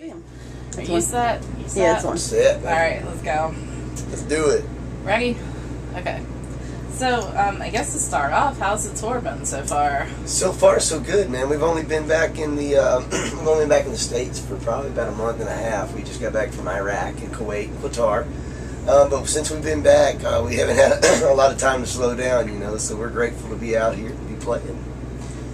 Are you set? You set? Yeah, it's on. Set. Alright, let's go. Let's do it. Ready? Okay. So, I guess to start off, how's the tour been so far? So far, so good, man. We've only been back in the we've only been back in the States for probably about a month and a half. We just got back from Iraq and Kuwait, Qatar. But since we've been back, we haven't had a lot of time to slow down, you know. So we're grateful to be out here and be playing.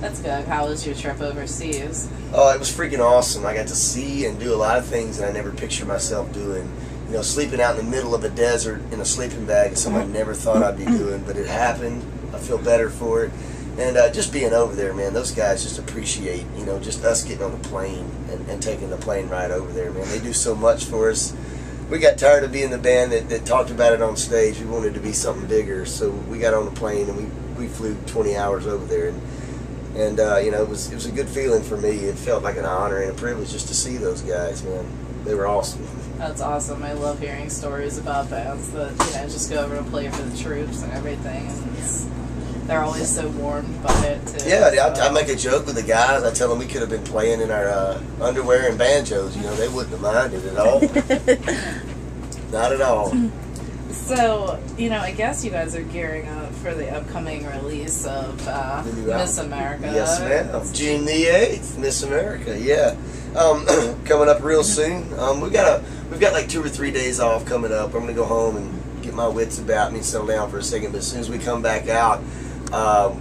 That's good. How was your trip overseas? Oh, it was freaking awesome. I got to see and do a lot of things that I never pictured myself doing. You know, sleeping out in the middle of a desert in a sleeping bag is something I never thought I'd be doing, but it happened. I feel better for it. And just being over there, man, those guys just appreciate, you know, just us getting on the plane and taking the plane ride over there, man. They do so much for us. We got tired of being the band that talked about it on stage. We wanted to be something bigger, so we got on the plane and we flew 20 hours over there. And you know, it was a good feeling for me. It felt like an honor and a privilege just to see those guys, man. They were awesome. That's awesome. I love hearing stories about bands that, you know, just go over and play for the troops and everything. And they're always so warmed by it, too. Yeah, I make a joke with the guys. I tell them we could have been playing in our underwear and banjos. You know, they wouldn't have minded at all. Not at all. So, you know, I guess you guys are gearing up for the upcoming release of Miss America. Yes, ma'am. June the 8th, Miss America, yeah. Coming up real soon. We've got like 2 or 3 days off coming up. I'm going to go home and get my wits about me and settle down for a second. But as soon as we come back out,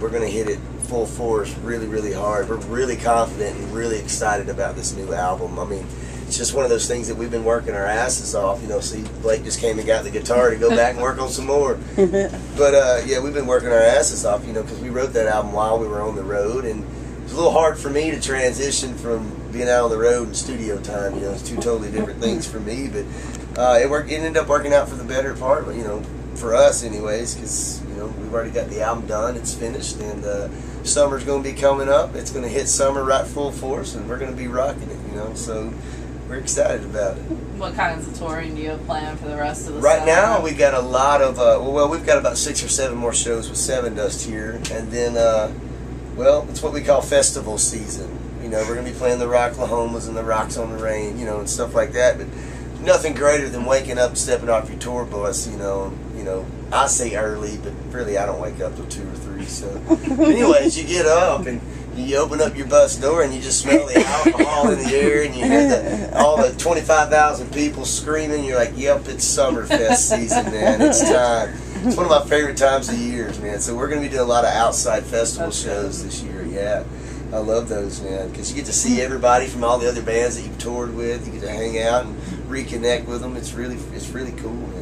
we're going to hit it full force, really, really hard. We're really confident and really excited about this new album. I mean, it's just one of those things that we've been working our asses off. You know, see, Blake just came and got the guitar to go back and work on some more. But, yeah, we've been working our asses off, you know, because we wrote that album while we were on the road. And it was a little hard for me to transition from being out on the road and studio time. You know, it's two totally different things for me. But it ended up working out for the better part, you know, for us anyways, because, you know, we've already got the album done. It's finished. And summer's going to be coming up. It's going to hit summer right full force, and we're going to be rocking it, you know. So we're excited about it. What kinds of touring do you have planned for the rest of the Right summer? now, we've got a lot of, well, we've got about 6 or 7 more shows with Seven Dust here. And then, well, it's what we call festival season. You know, we're going to be playing the Rocklahomas and the Rocks on the Range, you know, and stuff like that. But nothing greater than waking up and stepping off your tour bus, you know. I say early, but really I don't wake up till 2 or 3. So anyways, you get up and you open up your bus door and you just smell the alcohol in the air and you hear all the 25,000 people screaming. You're like, yep, it's Summerfest season, man. It's time. It's one of my favorite times of the years, man. So we're going to be doing a lot of outside festival shows this year, yeah. I love those, man, because you get to see everybody from all the other bands that you've toured with. You get to hang out and reconnect with them. It's really cool, man.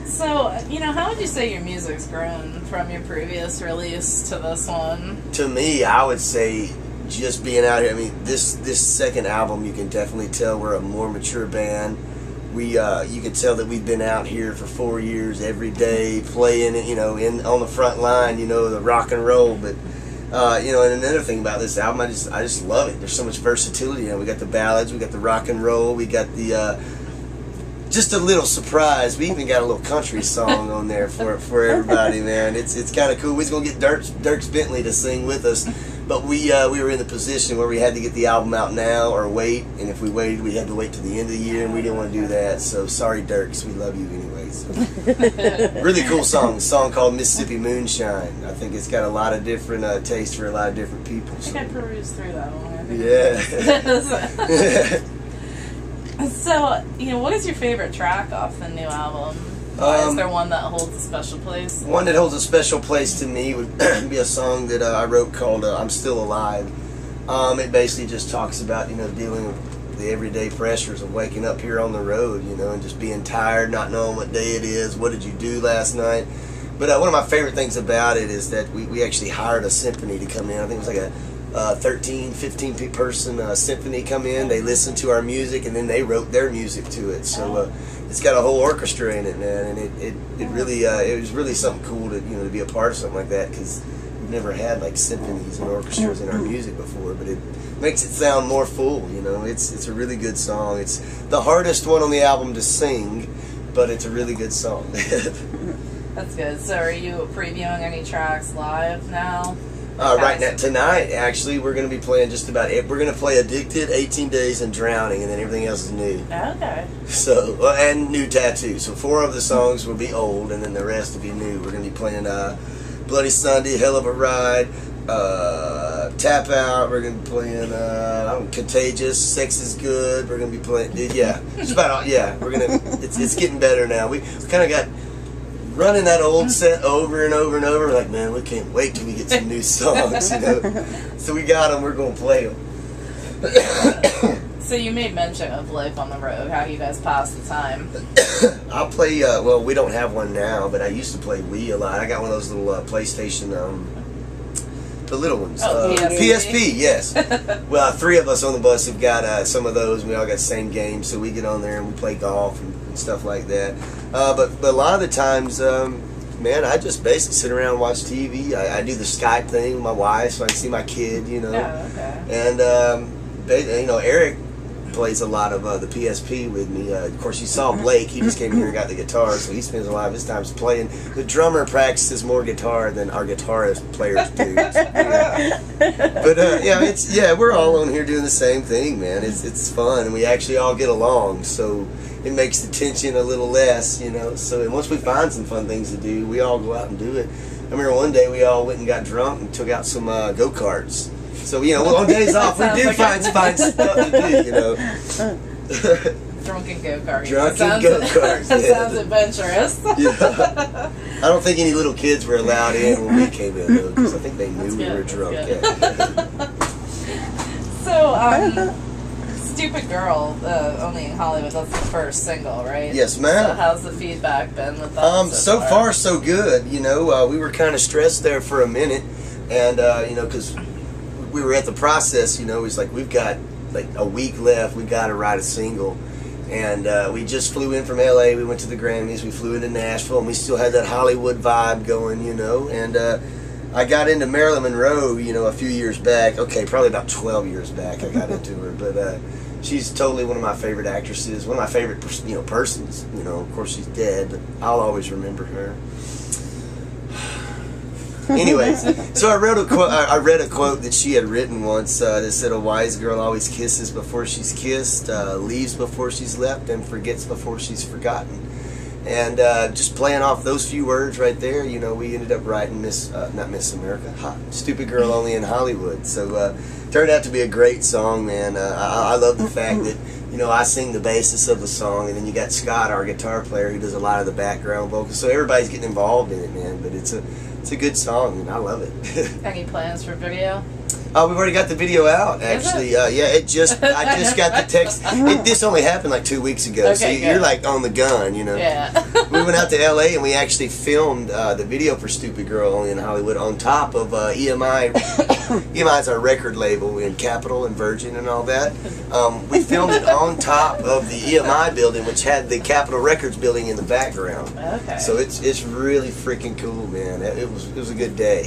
So, you know, how would you say your music's grown from your previous release to this one? To me, I would say just being out here. I mean, this second album, you can definitely tell we're a more mature band. You can tell that we've been out here for 4 years, every day playing it, you know, on the front line, you know, the rock and roll. But you know, and another thing about this album, I just love it. There's so much versatility. You know, we got the ballads, we got the rock and roll, we got the just a little surprise. We even got a little country song on there for everybody, man. It's kind of cool. We was gonna get Dierks Bentley to sing with us, but we were in the position where we had to get the album out now or wait. And if we waited, we had to wait to the end of the year, and we didn't want to do that. So sorry, Dierks. We love you anyways. Really cool song. A song called Mississippi Moonshine. I think it's got a lot of different tastes for a lot of different people. I think I perused through that one. Yeah. So, you know, what is your favorite track off the new album? Is there one that holds a special place? One that holds a special place to me would be a song that I wrote called I'm Still Alive. It basically just talks about, you know, dealing with the everyday pressures of waking up here on the road, you know, and just being tired, not knowing what day it is, what did you do last night. But one of my favorite things about it is that we actually hired a symphony to come in. I think it was like a 13, 15 person symphony come in. They listened to our music and then they wrote their music to it. So it's got a whole orchestra in it, man, and it really it was really something cool to, you know, to be a part of something like that, because we've never had like symphonies and orchestras in our music before. But it makes it sound more full, you know. It's a really good song. It's the hardest one on the album to sing, but it's a really good song. That's good. So are you previewing any tracks live now? Right now, tonight, actually, we're going to be playing just about it. We're going to play Addicted, 18 Days, and Drowning, and then everything else is new. Okay. So, and New Tattoo. So 4 of the songs will be old, and then the rest will be new. We're going to be playing Bloody Sunday, Hell of a Ride, Tap Out. We're going to be playing Contagious, Sex is Good. We're going to be playing, yeah, just about all, yeah. We're going to, it's getting better now. We kind of got running that old set over and over and over. We're like, man, we can't wait till we get some new songs, you know. So we got them. We're going to play them. So you made mention of life on the road. How do you guys pass the time? I'll play. Well, we don't have one now, but I used to play Wii a lot. I got one of those little PlayStation, the little ones. Oh, PSP. Yes. Well, 3 of us on the bus have got some of those. We all got the same games, so we get on there and we play golf and stuff like that. But a lot of the times, man, I just basically sit around and watch TV. I do the Skype thing with my wife so I can see my kid, you know. Oh, okay. And, you know, Eric plays a lot of the PSP with me. Of course, you saw Blake. He just came here and got the guitar, so he spends a lot of his time playing. The drummer practices more guitar than our guitarist players do. But yeah, we're all on here doing the same thing, man. It's fun, and we actually all get along, so it makes the tension a little less, you know. So and once we find some fun things to do, we all go out and do it. I remember one day we all went and got drunk and took out some go-karts. So, you know, on days off, we do find stuff to do, you know. Drunken go-karting. Drunken go-karts. That sounds adventurous. Yeah. I don't think any little kids were allowed in when we came in, though, because I think they knew we were drunk. Yeah. So, Stupid Girl, only in Hollywood, that's the first single, right? Yes, ma'am. So how's the feedback been with that so far, so good. You know, we were kind of stressed there for a minute, and, you know, because we were at the process, you know, it's like we've got like a week left, we got to write a single, and we just flew in from LA, we went to the Grammys, we flew into Nashville, and we still had that Hollywood vibe going, you know, and I got into Marilyn Monroe, you know, a few years back, okay, probably about 12 years back I got into her, but she's totally one of my favorite actresses, one of my favorite, you know, persons, you know, of course she's dead, but I'll always remember her. Anyways, so I read a quote that she had written once that said, "A wise girl always kisses before she's kissed, leaves before she's left, and forgets before she's forgotten." And just playing off those few words right there, you know, we ended up writing not Miss America, Stupid Girl Only in Hollywood. So turned out to be a great song, man. I love the fact that, you know, I sing the basis of the song, and then you got Scott, our guitar player, who does a lot of the background vocals. So everybody's getting involved in it, man. But it's a good song, and I love it. Any plans for video? Oh, we've already got the video out, actually. Yeah, I just got the text. This only happened like 2 weeks ago, okay, so you're like on the gun, you know. Yeah. We went out to LA and we actually filmed the video for Stupid Girl Only in Hollywood on top of EMI. EMI's our record label in Capitol and Virgin and all that. We filmed it on top of the EMI building, which had the Capitol Records building in the background. Okay. So it's really freaking cool, man. It was a good day.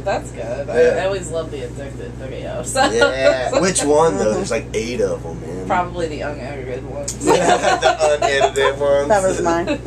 That's good. Yeah. I always love the Addicted videos. Yeah. Which one though? There's like 8 of them, man. Probably the unedited ones. The unedited ones. That was mine.